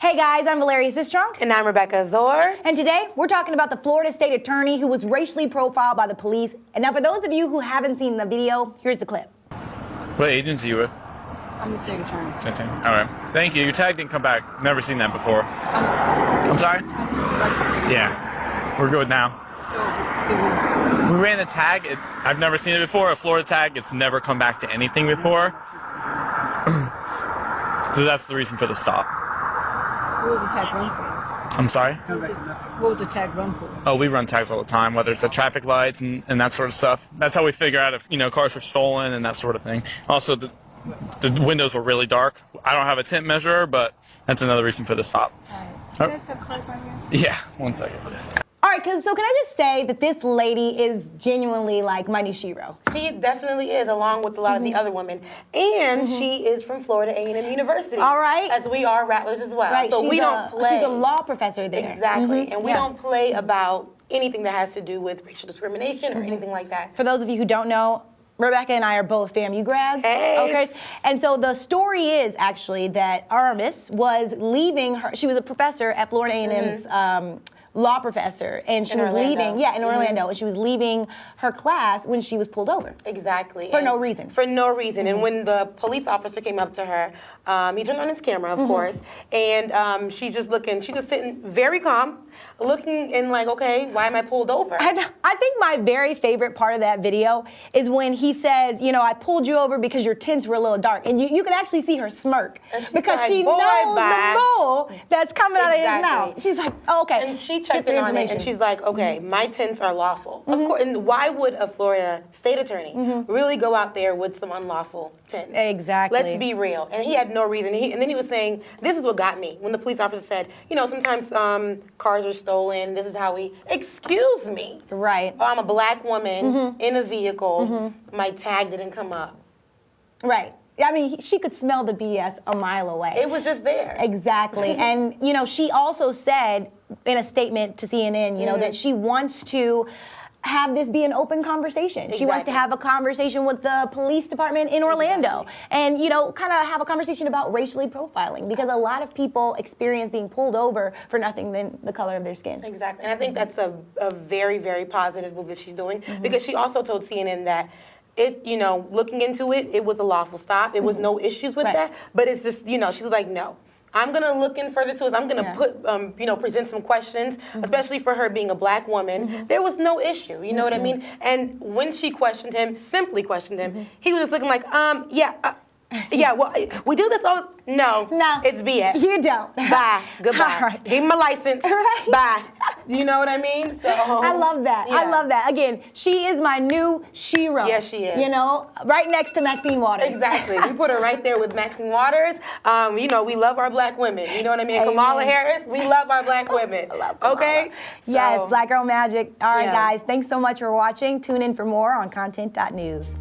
Hey guys, I'm Valeria Sistrunk. And I'm Rebecca Zor. And today we're talking about the Florida State Attorney who was racially profiled by the police. And now for those of you who haven't seen the video, here's the clip. What agency are you with? I'm the state attorney. Same thing. All right. Thank you. Your tag didn't come back. Never seen that before. I'm sorry? Yeah. We're good now. So it was... We ran the tag. I've never seen it before. A Florida tag. It's never come back to anything before. So that's the reason for the stop. What was the tag run for? I'm sorry? What was the tag run for? Oh, we run tags all the time, whether it's at traffic lights and that sort of stuff. That's how we figure out if, cars are stolen and that sort of thing. Also, the windows were really dark. I don't have a tint measurer, but that's another reason for the stop. Do you guys have cards on you? Yeah, 1 second, please. All right, so can I just say that this lady is genuinely like my new Shiro. She definitely is, along with a lot of the other women. And she is from Florida A&M University. All right. As we are Rattlers as well. Right, So we don't play. She's a law professor there. Exactly. And we Yeah. don't play about anything that has to do with racial discrimination or anything like that. For those of you who don't know, Rebecca and I are both FAMU grads. Hey. Okay. And so the story is actually that Aramis was leaving her. She was a professor at Florida A&M's law professor, and she In was Orlando. leaving. Yeah, in Orlando, and she was leaving her class when she was pulled over. Exactly. For And no reason. For no reason. And when the police officer came up to her, he turned on his camera, of course, and she's just sitting very calm, looking and like, okay, why am I pulled over? I think my very favorite part of that video is when he says, I pulled you over because your tints were a little dark. And you can actually see her smirk because like, she "Boy, knows bye." the bull that's coming out of his Exactly. mouth. She's like, oh, okay. And she Get checked the in on it, information. and she's like, okay, my tints are lawful. Of course, and why would a Florida state attorney really go out there with some unlawful tints? Exactly. Let's be real. And he had no reason. And then he was saying, this is what got me. When the police officer said, sometimes cars are stolen, this is how we, excuse me. Right. Oh, I'm a black woman in a vehicle, my tag didn't come up. Right. I mean, she could smell the BS a mile away. It was just there. Exactly. And, she also said in a statement to CNN, that she wants to have this be an open conversation. She wants to Exactly. have a conversation with the police department in Orlando and, kind of have a conversation about racially profiling because a lot of people experience being pulled over for nothing than the color of their skin. Exactly. And I think that's a very, very positive move that she's doing because she also told CNN that looking into it, it was a lawful stop. It was no issues with that. But it's just, she's like, no. I'm gonna look in further to it. I'm gonna put, present some questions, especially for her being a black woman. There was no issue, you know what I mean? And when she simply questioned him, he was just looking like, well, we do this all. No, it's BS. You don't. Bye. Goodbye. All right. Give me my license. Right. Bye. You know what I mean? So I love that. Yeah. I love that. Again, she is my new Shiro. Yes, she is. Right next to Maxine Waters. Exactly. We put her right there with Maxine Waters. We love our black women. You know what I mean? Amen. Kamala Harris, we love our black women. I love Kamala. Okay? Yes, So, Black Girl Magic. All right, Yeah. guys. Thanks so much for watching. Tune in for more on content.news.